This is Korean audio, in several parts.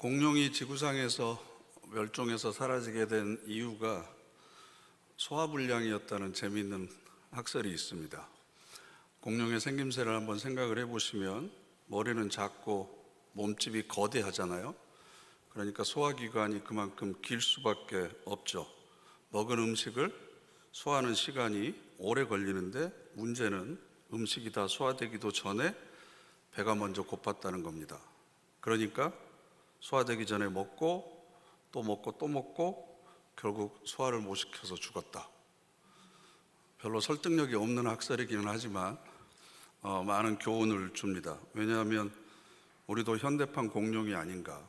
공룡이 지구상에서 멸종해서 사라지게 된 이유가 소화불량이었다는 재미있는 학설이 있습니다. 공룡의 생김새를 한번 생각을 해보시면 머리는 작고 몸집이 거대하잖아요. 그러니까 소화기관이 그만큼 길 수밖에 없죠. 먹은 음식을 소화하는 시간이 오래 걸리는데 문제는 음식이 다 소화되기도 전에 배가 먼저 고팠다는 겁니다. 그러니까 소화되기 전에 먹고 또 먹고 또 먹고 결국 소화를 못 시켜서 죽었다. 별로 설득력이 없는 학설이기는 하지만 많은 교훈을 줍니다. 왜냐하면 우리도 현대판 공룡이 아닌가.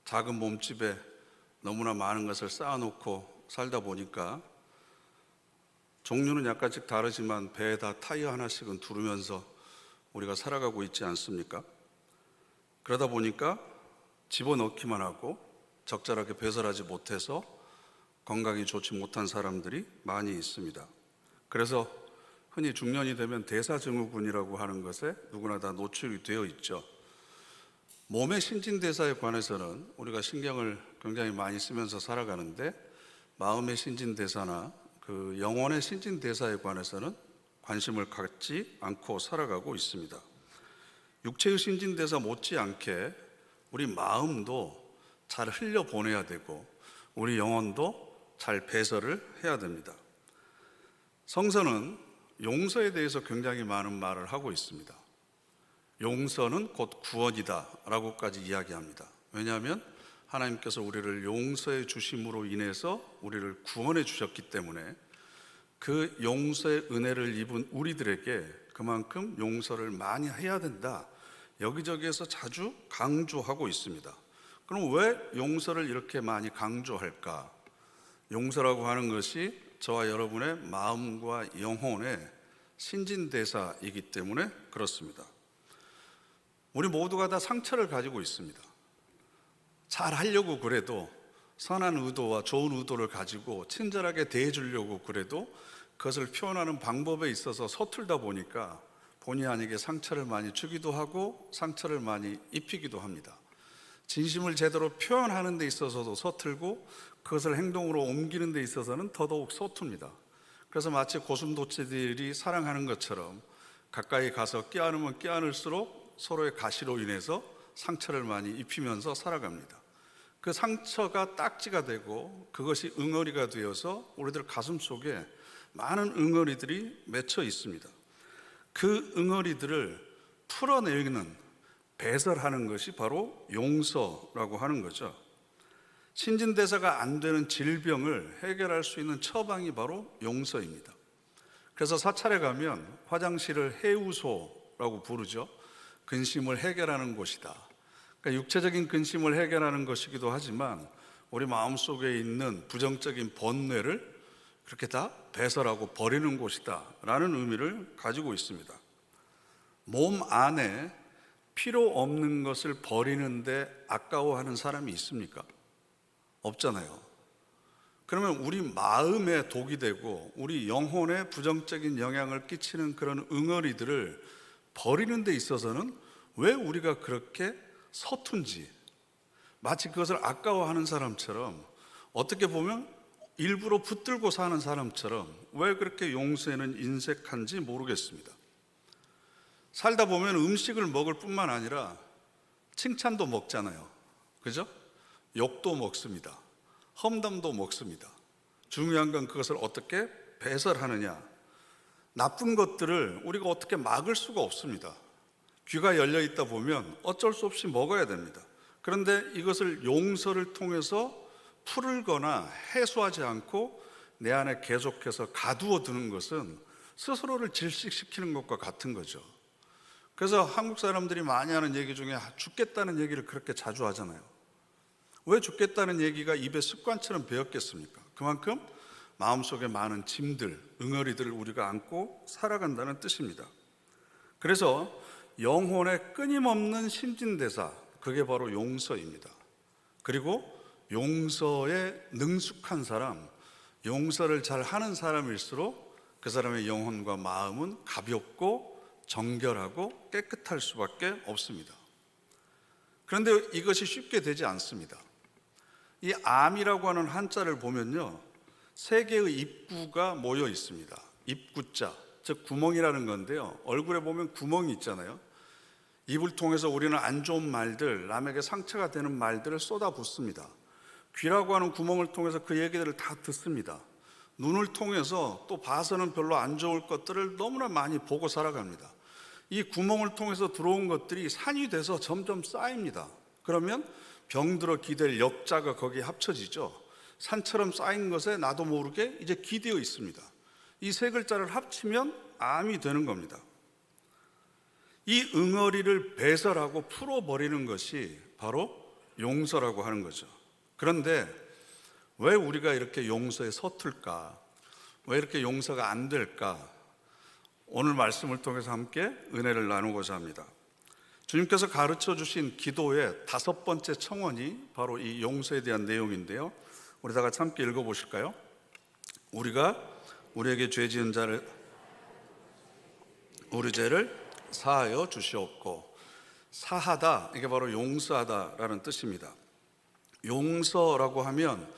작은 몸집에 너무나 많은 것을 쌓아놓고 살다 보니까 종류는 약간씩 다르지만 배에다 타이어 하나씩은 두르면서 우리가 살아가고 있지 않습니까? 그러다 보니까 집어넣기만 하고 적절하게 배설하지 못해서 건강이 좋지 못한 사람들이 많이 있습니다. 그래서 흔히 중년이 되면 대사증후군이라고 하는 것에 누구나 다 노출이 되어 있죠. 몸의 신진대사에 관해서는 우리가 신경을 굉장히 많이 쓰면서 살아가는데 마음의 신진대사나 그 영혼의 신진대사에 관해서는 관심을 갖지 않고 살아가고 있습니다. 육체의 신진대사 못지않게 우리 마음도 잘 흘려보내야 되고 우리 영혼도 잘 배설을 해야 됩니다. 성서는 용서에 대해서 굉장히 많은 말을 하고 있습니다. 용서는 곧 구원이다 라고까지 이야기합니다. 왜냐하면 하나님께서 우리를 용서해 주심으로 인해서 우리를 구원해 주셨기 때문에 그 용서의 은혜를 입은 우리들에게 그만큼 용서를 많이 해야 된다. 여기저기에서 자주 강조하고 있습니다. 그럼 왜 용서를 이렇게 많이 강조할까? 용서라고 하는 것이 저와 여러분의 마음과 영혼의 신진대사이기 때문에 그렇습니다. 우리 모두가 다 상처를 가지고 있습니다. 잘 하려고 그래도 선한 의도와 좋은 의도를 가지고 친절하게 대해주려고 그래도 그것을 표현하는 방법에 있어서 서툴다 보니까 본의 아니게 상처를 많이 주기도 하고 상처를 많이 입히기도 합니다. 진심을 제대로 표현하는 데 있어서도 서툴고 그것을 행동으로 옮기는 데 있어서는 더더욱 서툽니다. 그래서 마치 고슴도치들이 사랑하는 것처럼 가까이 가서 껴안으면 껴안을수록 서로의 가시로 인해서 상처를 많이 입히면서 살아갑니다. 그 상처가 딱지가 되고 그것이 응어리가 되어서 우리들 가슴 속에 많은 응어리들이 맺혀 있습니다. 그 응어리들을 풀어내는 배설하는 것이 바로 용서라고 하는 거죠. 신진대사가 안 되는 질병을 해결할 수 있는 처방이 바로 용서입니다. 그래서 사찰에 가면 화장실을 해우소라고 부르죠. 근심을 해결하는 곳이다. 그러니까 육체적인 근심을 해결하는 것이기도 하지만 우리 마음속에 있는 부정적인 번뇌를 그렇게 다 배설하고 버리는 곳이다 라는 의미를 가지고 있습니다. 몸 안에 필요 없는 것을 버리는데 아까워하는 사람이 있습니까? 없잖아요. 그러면 우리 마음에 독이 되고 우리 영혼에 부정적인 영향을 끼치는 그런 응어리들을 버리는 데 있어서는 왜 우리가 그렇게 서툰지, 마치 그것을 아까워하는 사람처럼, 어떻게 보면 일부러 붙들고 사는 사람처럼 왜 그렇게 용서에는 인색한지 모르겠습니다. 살다 보면 음식을 먹을 뿐만 아니라 칭찬도 먹잖아요. 그죠? 욕도 먹습니다. 험담도 먹습니다. 중요한 건 그것을 어떻게 배설하느냐. 나쁜 것들을 우리가 어떻게 막을 수가 없습니다. 귀가 열려 있다 보면 어쩔 수 없이 먹어야 됩니다. 그런데 이것을 용서를 통해서 풀거나 해소하지 않고 내 안에 계속해서 가두어 두는 것은 스스로를 질식시키는 것과 같은 거죠. 그래서 한국 사람들이 많이 하는 얘기 중에 죽겠다는 얘기를 그렇게 자주 하잖아요. 왜 죽겠다는 얘기가 입에 습관처럼 배었겠습니까? 그만큼 마음속에 많은 짐들, 응어리들을 우리가 안고 살아간다는 뜻입니다. 그래서 영혼의 끊임없는 신진대사, 그게 바로 용서입니다. 그리고 용서에 능숙한 사람, 용서를 잘 하는 사람일수록 그 사람의 영혼과 마음은 가볍고 정결하고 깨끗할 수밖에 없습니다. 그런데 이것이 쉽게 되지 않습니다. 이 암이라고 하는 한자를 보면요, 세 개의 입구가 모여 있습니다. 입구자, 즉 구멍이라는 건데요, 얼굴에 보면 구멍이 있잖아요. 입을 통해서 우리는 안 좋은 말들, 남에게 상처가 되는 말들을 쏟아붓습니다. 귀라고 하는 구멍을 통해서 그 얘기들을 다 듣습니다. 눈을 통해서 또 봐서는 별로 안 좋을 것들을 너무나 많이 보고 살아갑니다. 이 구멍을 통해서 들어온 것들이 산이 돼서 점점 쌓입니다. 그러면 병들어 기댈 역자가 거기에 합쳐지죠. 산처럼 쌓인 것에 나도 모르게 이제 기대어 있습니다. 이 세 글자를 합치면 암이 되는 겁니다. 이 응어리를 배설하고 풀어버리는 것이 바로 용서라고 하는 거죠. 그런데 왜 우리가 이렇게 용서에 서툴까? 왜 이렇게 용서가 안 될까? 오늘 말씀을 통해서 함께 은혜를 나누고자 합니다. 주님께서 가르쳐 주신 기도의 5번째 청원이 바로 이 용서에 대한 내용인데요, 우리 다 같이 함께 읽어보실까요? 우리가 우리에게 죄 지은 자를 우리 죄를 사하여 주시옵고. 사하다, 이게 바로 용서하다라는 뜻입니다. 용서라고 하면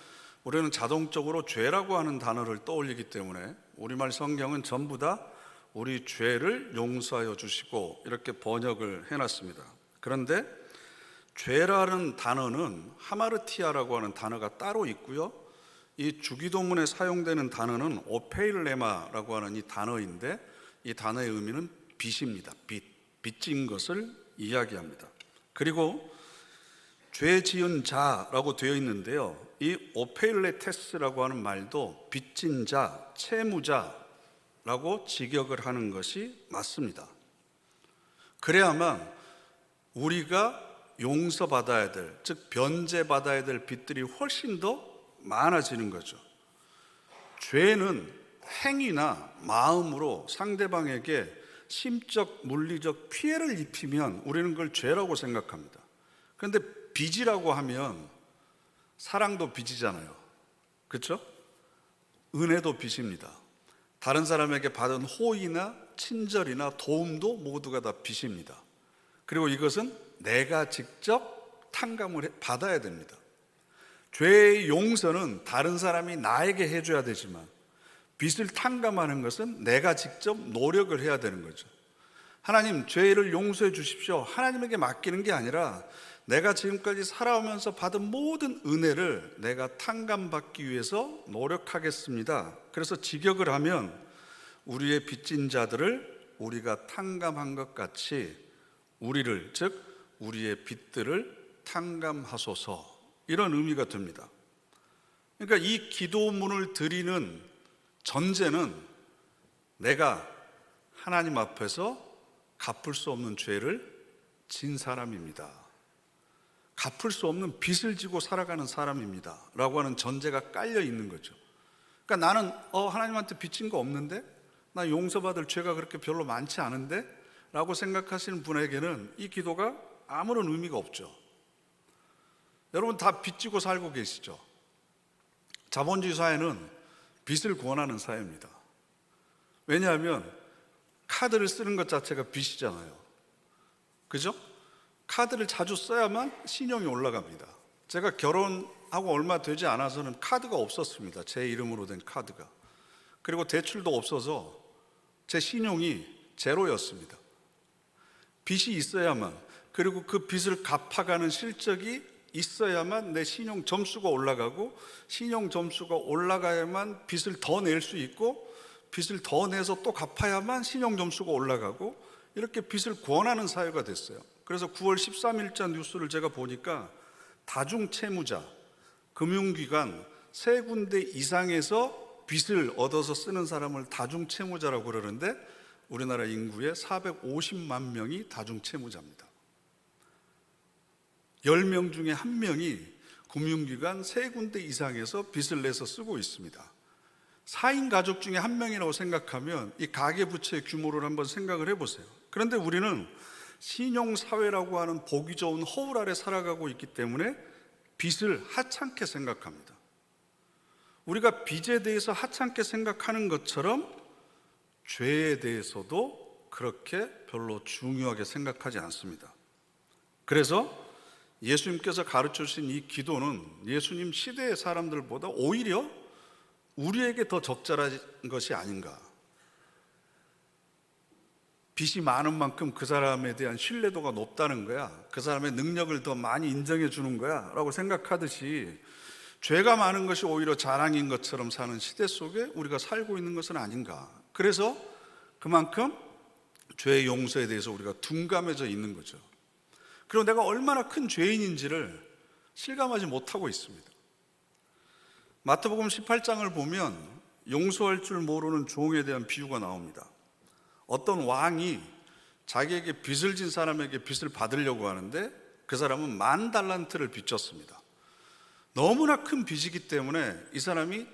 우리는 자동적으로 죄라고 하는 단어를 떠올리기 때문에 우리말 성경은 전부 다 우리 죄를 용서하여 주시고 이렇게 번역을 해놨습니다. 그런데 죄라는 단어는 하마르티아라고 하는 단어가 따로 있고요, 이 주기도문에 사용되는 단어는 오페일레마라고 하는 이 단어인데, 이 단어의 의미는 빚입니다. 빚진 것을 이야기합니다. 그리고 죄 지은 자라고 되어 있는데요, 이 오페일레테스라고 하는 말도 빚진 자, 채무자라고 직역을 하는 것이 맞습니다. 그래야만 우리가 용서받아야 될, 즉 변제받아야 될 빚들이 훨씬 더 많아지는 거죠. 죄는 행위나 마음으로 상대방에게 심적, 물리적 피해를 입히면 우리는 그걸 죄라고 생각합니다. 그런데 빚이라고 하면 사랑도 빚이잖아요. 그렇죠? 은혜도 빚입니다. 다른 사람에게 받은 호의나 친절이나 도움도 모두가 다 빚입니다. 그리고 이것은 내가 직접 탕감을 받아야 됩니다. 죄의 용서는 다른 사람이 나에게 해줘야 되지만 빚을 탕감하는 것은 내가 직접 노력을 해야 되는 거죠. 하나님, 죄를 용서해 주십시오, 하나님에게 맡기는 게 아니라 내가 지금까지 살아오면서 받은 모든 은혜를 내가 탕감받기 위해서 노력하겠습니다. 그래서 직역을 하면 우리의 빚진 자들을 우리가 탕감한 것 같이 우리를, 즉 우리의 빚들을 탕감하소서, 이런 의미가 듭니다. 그러니까 이 기도문을 드리는 전제는 내가 하나님 앞에서 갚을 수 없는 죄를 진 사람입니다. 갚을 수 없는 빚을 지고 살아가는 사람입니다 라고 하는 전제가 깔려 있는 거죠. 그러니까 나는 하나님한테 빚진 거 없는데, 나 용서받을 죄가 그렇게 별로 많지 않은데 라고 생각하시는 분에게는 이 기도가 아무런 의미가 없죠. 여러분 다 빚지고 살고 계시죠? 자본주의 사회는 빚을 권하는 사회입니다. 왜냐하면 카드를 쓰는 것 자체가 빚이잖아요. 그죠? 카드를 자주 써야만 신용이 올라갑니다. 제가 결혼하고 얼마 되지 않아서는 카드가 없었습니다. 제 이름으로 된 카드가. 그리고 대출도 없어서 제 신용이 제로였습니다. 빚이 있어야만, 그리고 그 빚을 갚아가는 실적이 있어야만 내 신용 점수가 올라가고, 신용 점수가 올라가야만 빚을 더 낼 수 있고, 빚을 더 내서 또 갚아야만 신용 점수가 올라가고, 이렇게 빚을 권하는 사회가 됐어요. 그래서 9월 13일자 뉴스를 제가 보니까 다중채무자, 금융기관 3군데 이상에서 빚을 얻어서 쓰는 사람을 다중채무자라고 그러는데, 우리나라 인구의 450만 명이 다중채무자입니다. 10명 중에 1명이 금융기관 3군데 이상에서 빚을 내서 쓰고 있습니다. 4인 가족 중에 1명이라고 생각하면 이 가계부채의 규모를 한번 생각을 해보세요. 그런데 우리는 신용사회라고 하는 보기 좋은 허울 아래 살아가고 있기 때문에 빚을 하찮게 생각합니다. 우리가 빚에 대해서 하찮게 생각하는 것처럼 죄에 대해서도 그렇게 별로 중요하게 생각하지 않습니다. 그래서 예수님께서 가르쳐 주신 이 기도는 예수님 시대의 사람들보다 오히려 우리에게 더 적절한 것이 아닌가. 빚이 많은 만큼 그 사람에 대한 신뢰도가 높다는 거야. 그 사람의 능력을 더 많이 인정해 주는 거야 라고 생각하듯이 죄가 많은 것이 오히려 자랑인 것처럼 사는 시대 속에 우리가 살고 있는 것은 아닌가. 그래서 그만큼 죄의 용서에 대해서 우리가 둔감해져 있는 거죠. 그리고 내가 얼마나 큰 죄인인지를 실감하지 못하고 있습니다. 마태복음 18장을 보면 용서할 줄 모르는 종에 대한 비유가 나옵니다. 어떤 왕이 자기에게 빚을 진 사람에게 빚을 받으려고 하는데 그 사람은 10,000달란트를 빚졌습니다. 너무나 큰 빚이기 때문에 이 사람이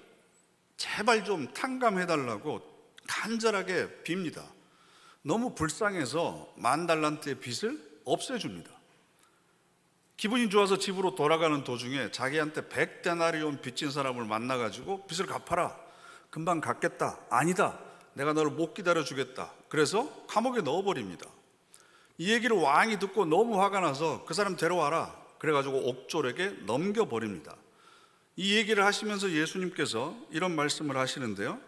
제발 좀 탕감해달라고 간절하게 빕니다. 너무 불쌍해서 10,000달란트의 빚을 없애줍니다. 기분이 좋아서 집으로 돌아가는 도중에 자기한테 100데나리온 빚진 사람을 만나가지고 빚을 갚아라. 금방 갚겠다. 아니다. 내가 너를 못 기다려주겠다. 그래서 감옥에 넣어버립니다. 이 얘기를 왕이 듣고 너무 화가 나서 그 사람 데려와라. 그래가지고 옥졸에게 넘겨버립니다. 이 얘기를 하시면서 예수님께서 이런 말씀을 하시는데요.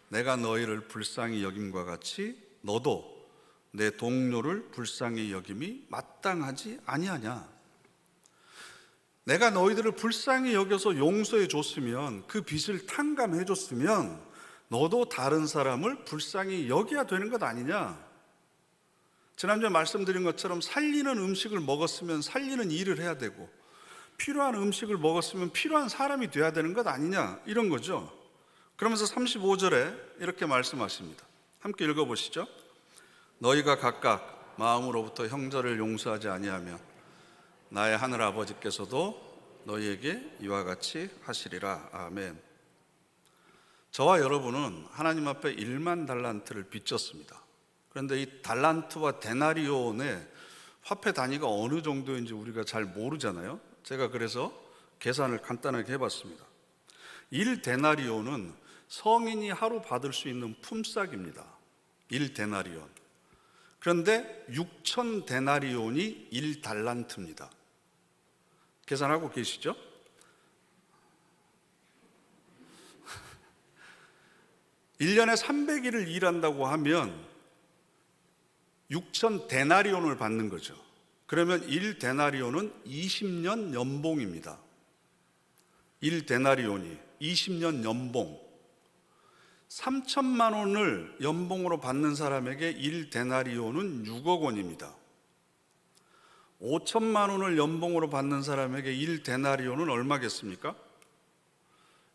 내가 너희를 불쌍히 여김과 같이 너도 내 동료를 불쌍히 여김이 마땅하지 아니하냐. 내가 너희들을 불쌍히 여겨서 용서해 줬으면, 그 빚을 탕감해 줬으면 너도 다른 사람을 불쌍히 여겨야 되는 것 아니냐. 지난주에 말씀드린 것처럼 살리는 음식을 먹었으면 살리는 일을 해야 되고, 필요한 음식을 먹었으면 필요한 사람이 돼야 되는 것 아니냐, 이런 거죠. 그러면서 35절에 이렇게 말씀하십니다. 함께 읽어보시죠. 너희가 각각 마음으로부터 형제를 용서하지 아니하면 나의 하늘 아버지께서도 너희에게 이와 같이 하시리라. 아멘. 저와 여러분은 하나님 앞에 10,000달란트를 빚졌습니다. 그런데 이 달란트와 데나리온의 화폐 단위가 어느 정도인지 우리가 잘 모르잖아요. 제가 그래서 계산을 간단하게 해봤습니다. 1데나리온은 성인이 하루 받을 수 있는 품삯입니다. 1데나리온. 그런데 6,000데나리온이 1달란트입니다. 계산하고 계시죠? 1년에 300일을 일한다고 하면 6,000데나리온을 받는 거죠. 그러면 1데나리온은 20년 연봉입니다. 1데나리온이 20년 연봉. 3천만 원을 연봉으로 받는 사람에게 1데나리온은 6억 원입니다. 5천만 원을 연봉으로 받는 사람에게 1데나리온은 얼마겠습니까?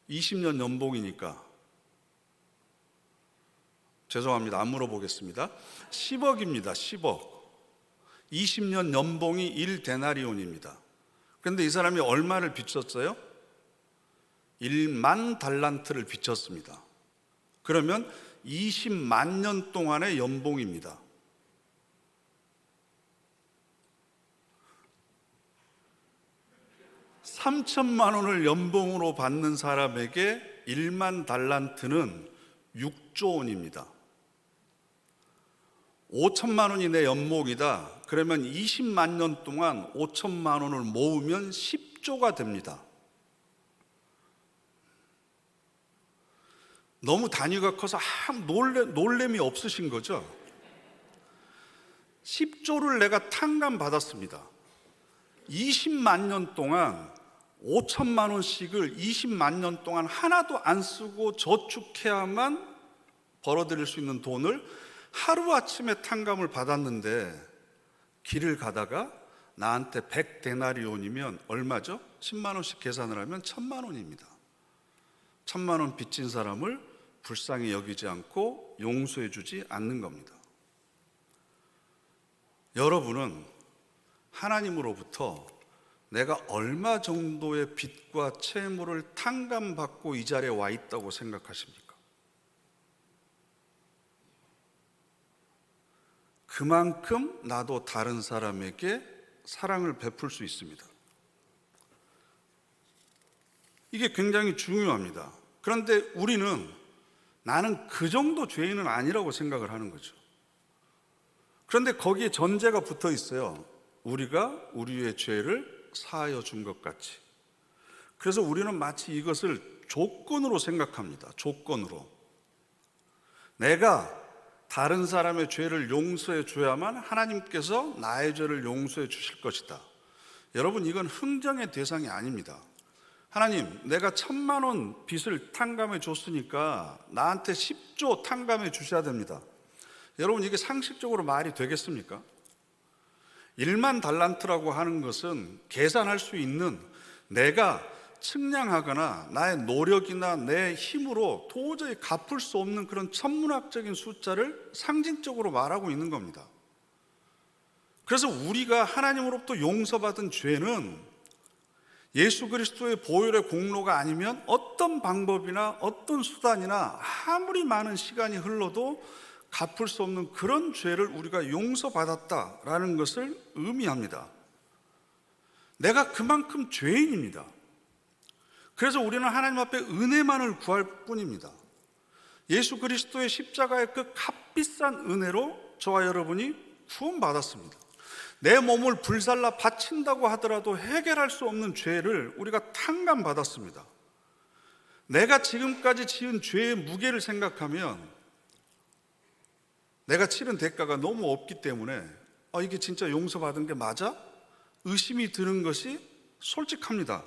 20년 연봉이니까. 죄송합니다. 안 물어보겠습니다. 10억입니다. 10억. 20년 연봉이 1데나리온입니다. 그런데 이 사람이 얼마를 빚졌어요? 10,000달란트를 빚졌습니다. 그러면 20만 년 동안의 연봉입니다. 3천만 원을 연봉으로 받는 사람에게 10,000달란트는 6조 원입니다. 5천만 원이 내 연봉이다. 그러면 20만 년 동안 5천만 원을 모으면 10조가 됩니다. 너무 단위가 커서 놀램이 없으신 거죠? 10조를 내가 탕감받았습니다. 20만 년 동안 5천만 원씩을 20만 년 동안 하나도 안 쓰고 저축해야만 벌어들일 수 있는 돈을 하루아침에 탕감을 받았는데, 길을 가다가 나한테 100데나리온이면 얼마죠? 10만 원씩 계산을 하면 1,000만 원입니다. 1,000만 원 빚진 사람을 불쌍히 여기지 않고 용서해 주지 않는 겁니다. 여러분은 하나님으로부터 내가 얼마 정도의 빚과 채무를 탕감받고 이 자리에 와 있다고 생각하십니까? 그만큼 나도 다른 사람에게 사랑을 베풀 수 있습니다. 이게 굉장히 중요합니다. 그런데 우리는 나는 그 정도 죄인은 아니라고 생각을 하는 거죠. 그런데 거기에 전제가 붙어 있어요. 우리가 우리의 죄를 사하여 준 것 같이. 그래서 우리는 마치 이것을 조건으로 생각합니다. 조건으로. 내가 다른 사람의 죄를 용서해 줘야만 하나님께서 나의 죄를 용서해 주실 것이다. 여러분, 이건 흥정의 대상이 아닙니다. 하나님, 내가 1,000만 원 빚을 탕감해 줬으니까 나한테 10조 탕감해 주셔야 됩니다. 여러분, 이게 상식적으로 말이 되겠습니까? 1만 달란트라고 하는 것은 계산할 수 있는, 내가 측량하거나 나의 노력이나 내 힘으로 도저히 갚을 수 없는 그런 천문학적인 숫자를 상징적으로 말하고 있는 겁니다. 그래서 우리가 하나님으로부터 용서받은 죄는 예수 그리스도의 보혈의 공로가 아니면 어떤 방법이나 어떤 수단이나 아무리 많은 시간이 흘러도 갚을 수 없는 그런 죄를 우리가 용서받았다라는 것을 의미합니다. 내가 그만큼 죄인입니다. 그래서 우리는 하나님 앞에 은혜만을 구할 뿐입니다. 예수 그리스도의 십자가의 그 값비싼 은혜로 저와 여러분이 구원받았습니다. 내 몸을 불살라 바친다고 하더라도 해결할 수 없는 죄를 우리가 탕감받았습니다. 내가 지금까지 지은 죄의 무게를 생각하면 내가 치른 대가가 너무 없기 때문에 이게 진짜 용서받은 게 맞아? 의심이 드는 것이 솔직합니다.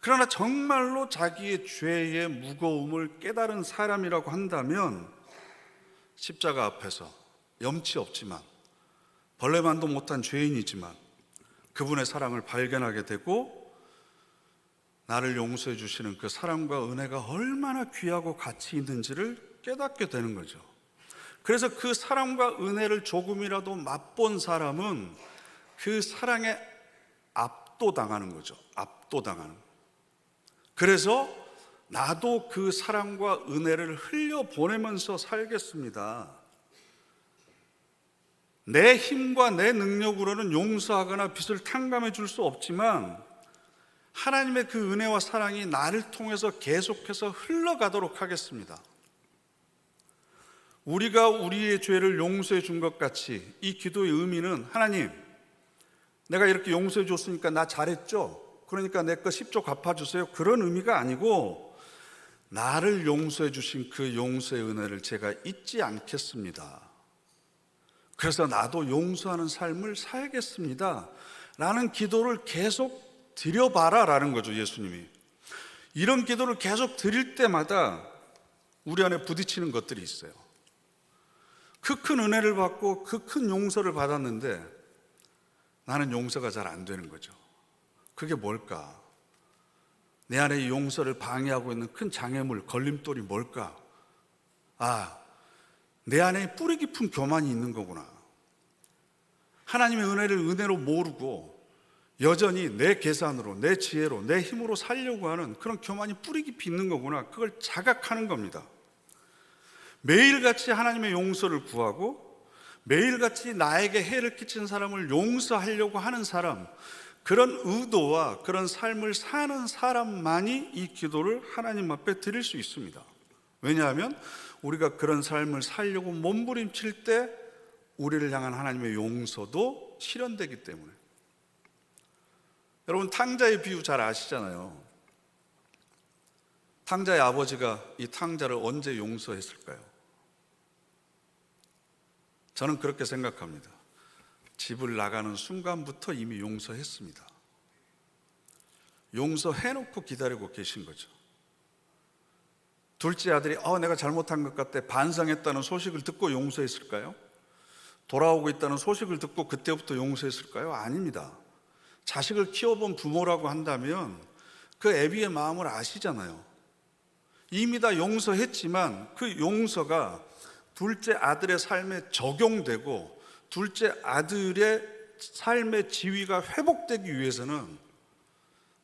그러나 정말로 자기의 죄의 무거움을 깨달은 사람이라고 한다면 십자가 앞에서 염치 없지만 벌레만도 못한 죄인이지만 그분의 사랑을 발견하게 되고 나를 용서해 주시는 그 사랑과 은혜가 얼마나 귀하고 가치 있는지를 깨닫게 되는 거죠. 그래서 그 사랑과 은혜를 조금이라도 맛본 사람은 그 사랑에 압도당하는 거죠. 압도당하는. 그래서 나도 그 사랑과 은혜를 흘려보내면서 살겠습니다. 내 힘과 내 능력으로는 용서하거나 빚을 탕감해 줄 수 없지만 하나님의 그 은혜와 사랑이 나를 통해서 계속해서 흘러가도록 하겠습니다. 우리가 우리의 죄를 용서해 준 것 같이 이 기도의 의미는, 하나님, 내가 이렇게 용서해 줬으니까 나 잘했죠? 그러니까 내 거 10조 갚아주세요. 그런 의미가 아니고, 나를 용서해 주신 그 용서의 은혜를 제가 잊지 않겠습니다. 그래서 나도 용서하는 삶을 살겠습니다 라는 기도를 계속 드려봐라 라는 거죠. 예수님이 이런 기도를 계속 드릴 때마다 우리 안에 부딪히는 것들이 있어요. 그 큰 은혜를 받고 그 큰 용서를 받았는데 나는 용서가 잘 안 되는 거죠. 그게 뭘까? 내 안에 이 용서를 방해하고 있는 큰 장애물, 걸림돌이 뭘까? 내 안에 뿌리 깊은 교만이 있는 거구나. 하나님의 은혜를 은혜로 모르고 여전히 내 계산으로, 내 지혜로, 내 힘으로 살려고 하는 그런 교만이 뿌리 깊이 있는 거구나. 그걸 자각하는 겁니다. 매일같이 하나님의 용서를 구하고 매일같이 나에게 해를 끼친 사람을 용서하려고 하는 사람, 그런 의도와 그런 삶을 사는 사람만이 이 기도를 하나님 앞에 드릴 수 있습니다. 왜냐하면 우리가 그런 삶을 살려고 몸부림칠 때 우리를 향한 하나님의 용서도 실현되기 때문에. 여러분, 탕자의 비유 잘 아시잖아요. 탕자의 아버지가 이 탕자를 언제 용서했을까요? 저는 그렇게 생각합니다. 집을 나가는 순간부터 이미 용서했습니다. 용서해놓고 기다리고 계신 거죠. 둘째 아들이 내가 잘못한 것 같아 반성했다는 소식을 듣고 용서했을까요? 돌아오고 있다는 소식을 듣고 그때부터 용서했을까요? 아닙니다. 자식을 키워본 부모라고 한다면 그 애비의 마음을 아시잖아요. 이미 다 용서했지만 그 용서가 둘째 아들의 삶에 적용되고 둘째 아들의 삶의 지위가 회복되기 위해서는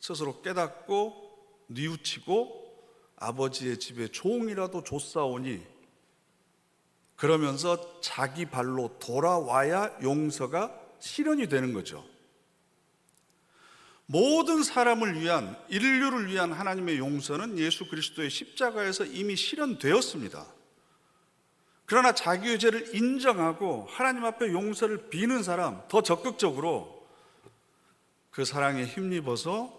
스스로 깨닫고 뉘우치고 아버지의 집에 종이라도 줬사오니, 그러면서 자기 발로 돌아와야 용서가 실현이 되는 거죠. 모든 사람을 위한, 인류를 위한 하나님의 용서는 예수 그리스도의 십자가에서 이미 실현되었습니다. 그러나 자기의 죄를 인정하고 하나님 앞에 용서를 비는 사람, 더 적극적으로 그 사랑에 힘입어서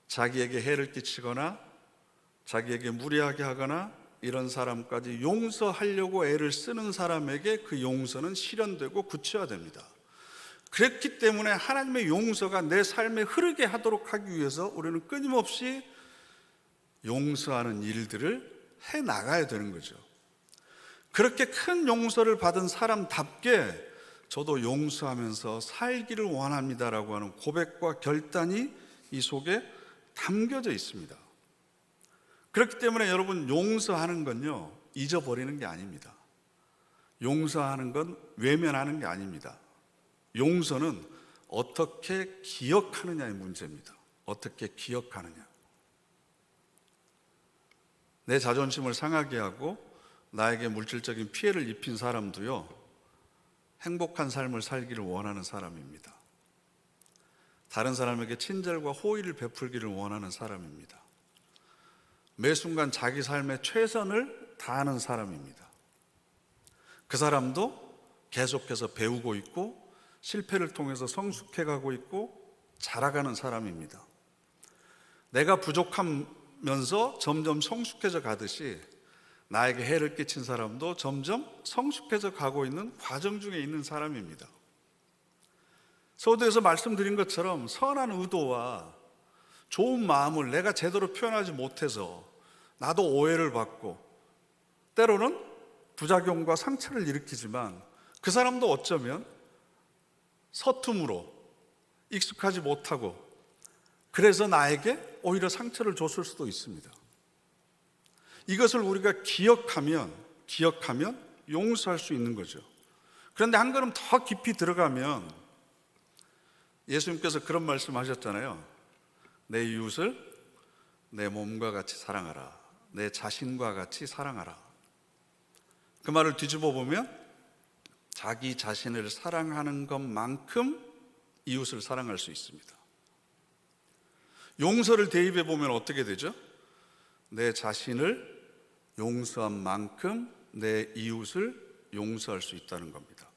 자기에게 해를 끼치거나 자기에게 무리하게 하거나 이런 사람까지 용서하려고 애를 쓰는 사람에게 그 용서는 실현되고 구체화됩니다. 그랬기 때문에 하나님의 용서가 내 삶에 흐르게 하도록 하기 위해서 우리는 끊임없이 용서하는 일들을 해 나가야 되는 거죠. 그렇게 큰 용서를 받은 사람답게 저도 용서하면서 살기를 원합니다라고 하는 고백과 결단이 이 속에 담겨져 있습니다. 그렇기 때문에 여러분, 용서하는 건요, 잊어버리는 게 아닙니다. 용서하는 건 외면하는 게 아닙니다. 용서는 어떻게 기억하느냐의 문제입니다. 어떻게 기억하느냐. 내 자존심을 상하게 하고 나에게 물질적인 피해를 입힌 사람도요, 행복한 삶을 살기를 원하는 사람입니다. 다른 사람에게 친절과 호의를 베풀기를 원하는 사람입니다. 매 순간 자기 삶의 최선을 다하는 사람입니다. 그 사람도 계속해서 배우고 있고 실패를 통해서 성숙해가고 있고 자라가는 사람입니다. 내가 부족하면서 점점 성숙해져 가듯이 나에게 해를 끼친 사람도 점점 성숙해져 가고 있는 과정 중에 있는 사람입니다. 서두에서 말씀드린 것처럼 선한 의도와 좋은 마음을 내가 제대로 표현하지 못해서 나도 오해를 받고 때로는 부작용과 상처를 일으키지만 그 사람도 어쩌면 서툼으로 익숙하지 못하고 그래서 나에게 오히려 상처를 줬을 수도 있습니다. 이것을 우리가 기억하면 용서할 수 있는 거죠. 그런데 한 걸음 더 깊이 들어가면 예수님께서 그런 말씀하셨잖아요. 내 이웃을 내 몸과 같이 사랑하라. 내 자신과 같이 사랑하라. 그 말을 뒤집어 보면 자기 자신을 사랑하는 것만큼 이웃을 사랑할 수 있습니다. 용서를 대입해 보면 어떻게 되죠? 내 자신을 용서한 만큼 내 이웃을 용서할 수 있다는 겁니다.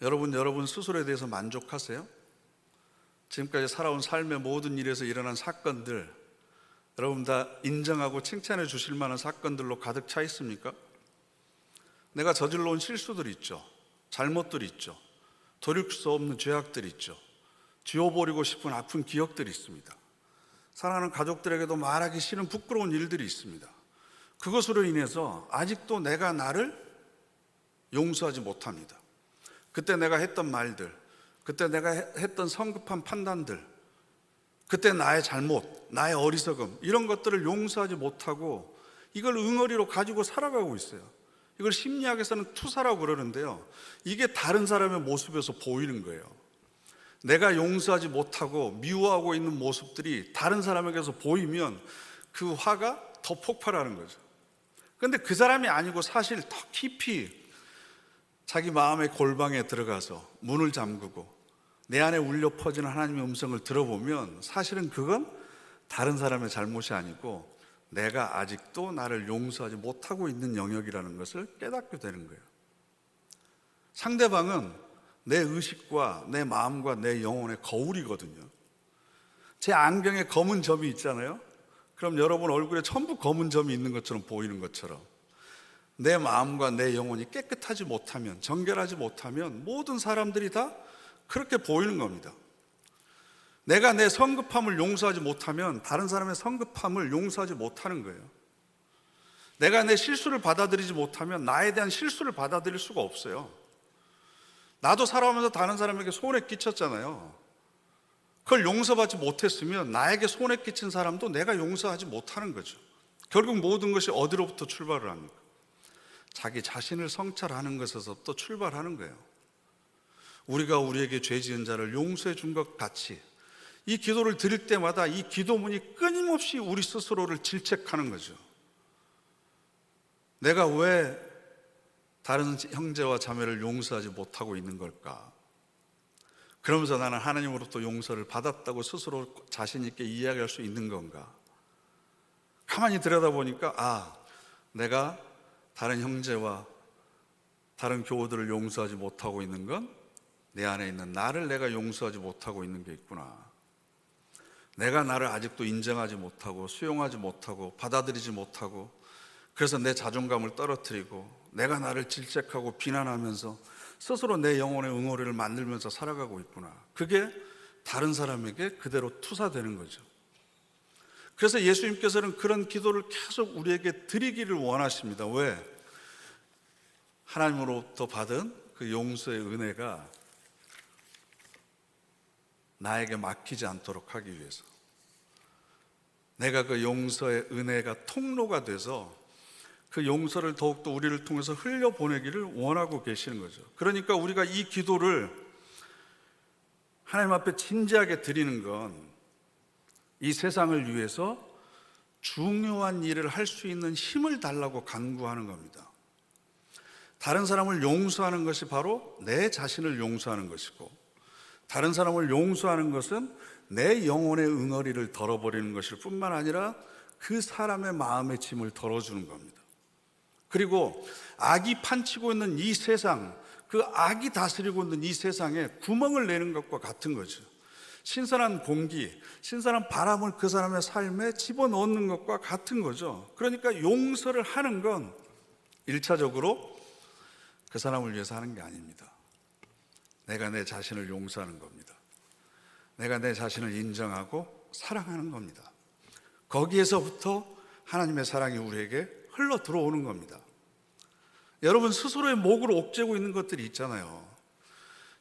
여러분 스스로에 대해서 만족하세요? 지금까지 살아온 삶의 모든 일에서 일어난 사건들, 여러분 다 인정하고 칭찬해 주실 만한 사건들로 가득 차 있습니까? 내가 저질러 온 실수들이 있죠. 잘못들이 있죠. 돌이킬 수 없는 죄악들이 있죠. 지워버리고 싶은 아픈 기억들이 있습니다. 사랑하는 가족들에게도 말하기 싫은 부끄러운 일들이 있습니다. 그것으로 인해서 아직도 내가 나를 용서하지 못합니다. 그때 내가 했던 말들, 그때 내가 했던 성급한 판단들, 그때 나의 잘못, 나의 어리석음, 이런 것들을 용서하지 못하고 이걸 응어리로 가지고 살아가고 있어요. 이걸 심리학에서는 투사라고 그러는데요, 이게 다른 사람의 모습에서 보이는 거예요. 내가 용서하지 못하고 미워하고 있는 모습들이 다른 사람에게서 보이면 그 화가 더 폭발하는 거죠. 그런데 그 사람이 아니고 사실 더 깊이 자기 마음의 골방에 들어가서 문을 잠그고 내 안에 울려 퍼지는 하나님의 음성을 들어보면 사실은 그건 다른 사람의 잘못이 아니고 내가 아직도 나를 용서하지 못하고 있는 영역이라는 것을 깨닫게 되는 거예요. 상대방은 내 의식과 내 마음과 내 영혼의 거울이거든요. 제 안경에 검은 점이 있잖아요. 그럼 여러분 얼굴에 전부 검은 점이 있는 것처럼 보이는 것처럼 내 마음과 내 영혼이 깨끗하지 못하면, 정결하지 못하면 모든 사람들이 다 그렇게 보이는 겁니다. 내가 내 성급함을 용서하지 못하면 다른 사람의 성급함을 용서하지 못하는 거예요. 내가 내 실수를 받아들이지 못하면 나에 대한 실수를 받아들일 수가 없어요. 나도 살아오면서 다른 사람에게 손해 끼쳤잖아요. 그걸 용서받지 못했으면 나에게 손해 끼친 사람도 내가 용서하지 못하는 거죠. 결국 모든 것이 어디로부터 출발을 합니까? 자기 자신을 성찰하는 것에서부터 출발하는 거예요. 우리가 우리에게 죄 지은 자를 용서해 준 것 같이 이 기도를 드릴 때마다 이 기도문이 끊임없이 우리 스스로를 질책하는 거죠. 내가 왜 다른 형제와 자매를 용서하지 못하고 있는 걸까? 그러면서 나는 하나님으로부터 용서를 받았다고 스스로 자신 있게 이야기할 수 있는 건가? 가만히 들여다보니까 내가 다른 형제와 다른 교우들을 용서하지 못하고 있는 건 내 안에 있는 나를 내가 용서하지 못하고 있는 게 있구나. 내가 나를 아직도 인정하지 못하고 수용하지 못하고 받아들이지 못하고, 그래서 내 자존감을 떨어뜨리고 내가 나를 질책하고 비난하면서 스스로 내 영혼의 응어리를 만들면서 살아가고 있구나. 그게 다른 사람에게 그대로 투사되는 거죠. 그래서 예수님께서는 그런 기도를 계속 우리에게 드리기를 원하십니다. 왜? 하나님으로부터 받은 그 용서의 은혜가 나에게 막히지 않도록 하기 위해서, 내가 그 용서의 은혜가 통로가 돼서 그 용서를 더욱더 우리를 통해서 흘려보내기를 원하고 계시는 거죠. 그러니까 우리가 이 기도를 하나님 앞에 진지하게 드리는 건 이 세상을 위해서 중요한 일을 할 수 있는 힘을 달라고 간구하는 겁니다. 다른 사람을 용서하는 것이 바로 내 자신을 용서하는 것이고, 다른 사람을 용서하는 것은 내 영혼의 응어리를 덜어버리는 것일 뿐만 아니라 그 사람의 마음의 짐을 덜어주는 겁니다. 그리고 악이 판치고 있는 이 세상, 그 악이 다스리고 있는 이 세상에 구멍을 내는 것과 같은 거죠. 신선한 공기, 신선한 바람을 그 사람의 삶에 집어넣는 것과 같은 거죠. 그러니까 용서를 하는 건 1차적으로 그 사람을 위해서 하는 게 아닙니다. 내가 내 자신을 용서하는 겁니다. 내가 내 자신을 인정하고 사랑하는 겁니다. 거기에서부터 하나님의 사랑이 우리에게 흘러 들어오는 겁니다. 여러분 스스로의 목으로 옥죄고 있는 것들이 있잖아요.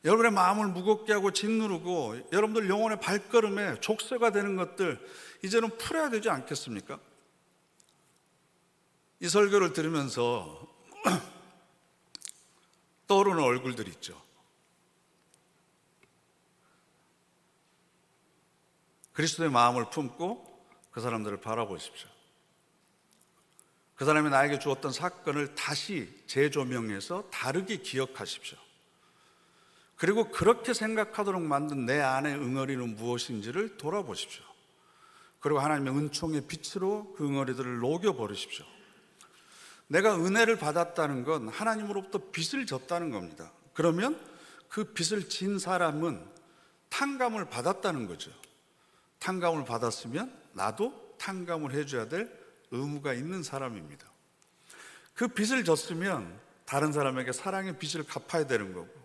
여러분의 마음을 무겁게 하고 짓누르고 여러분들 영혼의 발걸음에 족쇄가 되는 것들, 이제는 풀어야 되지 않겠습니까? 이 설교를 들으면서 떠오르는 얼굴들이 있죠. 그리스도의 마음을 품고 그 사람들을 바라보십시오. 그 사람이 나에게 주었던 사건을 다시 재조명해서 다르게 기억하십시오. 그리고 그렇게 생각하도록 만든 내 안의 응어리는 무엇인지를 돌아보십시오. 그리고 하나님의 은총의 빛으로 그 응어리들을 녹여버리십시오. 내가 은혜를 받았다는 건 하나님으로부터 빚을 졌다는 겁니다. 그러면 그 빚을 진 사람은 탕감을 받았다는 거죠. 탕감을 받았으면 나도 탕감을 해줘야 될 의무가 있는 사람입니다. 그 빚을 졌으면 다른 사람에게 사랑의 빚을 갚아야 되는 거고,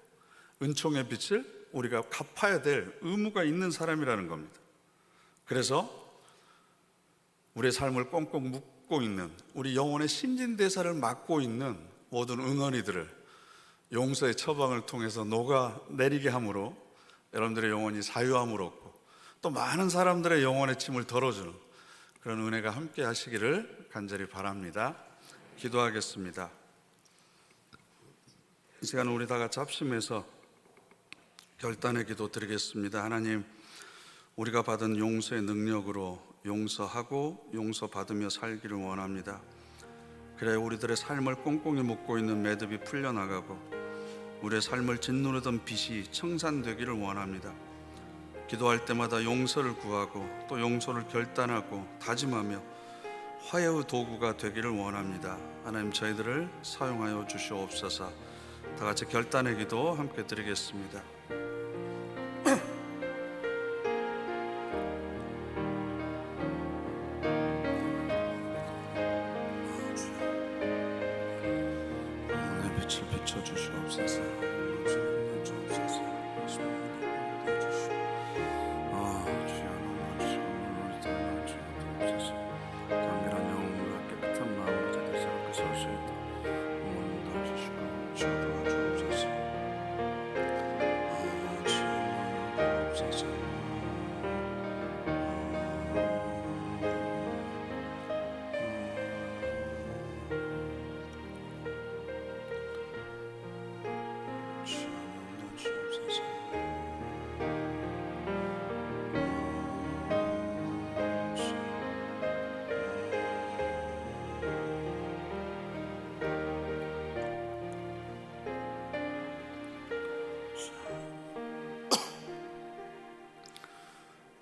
은총의 빚을 우리가 갚아야 될 의무가 있는 사람이라는 겁니다. 그래서 우리의 삶을 꽁꽁 묶고 있는, 우리 영혼의 신진대사를 막고 있는 모든 응어리들을 용서의 처방을 통해서 녹아내리게 함으로 여러분들의 영혼이 자유함을 얻고 또 많은 사람들의 영혼의 짐을 덜어주는 그런 은혜가 함께 하시기를 간절히 바랍니다. 기도하겠습니다. 이 시간 우리 다 같이 합심해서 결단의 기도 드리겠습니다. 하나님, 우리가 받은 용서의 능력으로 용서하고 용서받으며 살기를 원합니다. 그래야 우리들의 삶을 꽁꽁히 묶고 있는 매듭이 풀려나가고 우리의 삶을 짓누르던 빚이 청산되기를 원합니다. 기도할 때마다 용서를 구하고 또 용서를 결단하고 다짐하며 화해의 도구가 되기를 원합니다. 하나님, 저희들을 사용하여 주시옵소서. 다 같이 결단의 기도 함께 드리겠습니다. 내 빛을 비춰 주시옵소서.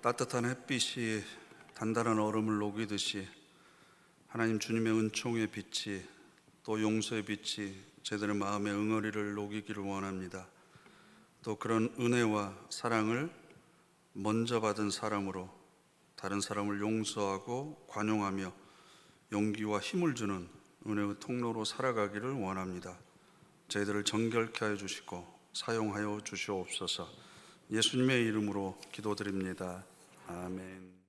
따뜻한 햇빛이 단단한 얼음을 녹이듯이 하나님 주님의 은총의 빛이 또 용서의 빛이 저희들의 마음의 응어리를 녹이기를 원합니다. 또 그런 은혜와 사랑을 먼저 받은 사람으로 다른 사람을 용서하고 관용하며 용기와 힘을 주는 은혜의 통로로 살아가기를 원합니다. 저희들을 정결케 하여 주시고 사용하여 주시옵소서. 예수님의 이름으로 기도드립니다. 아멘.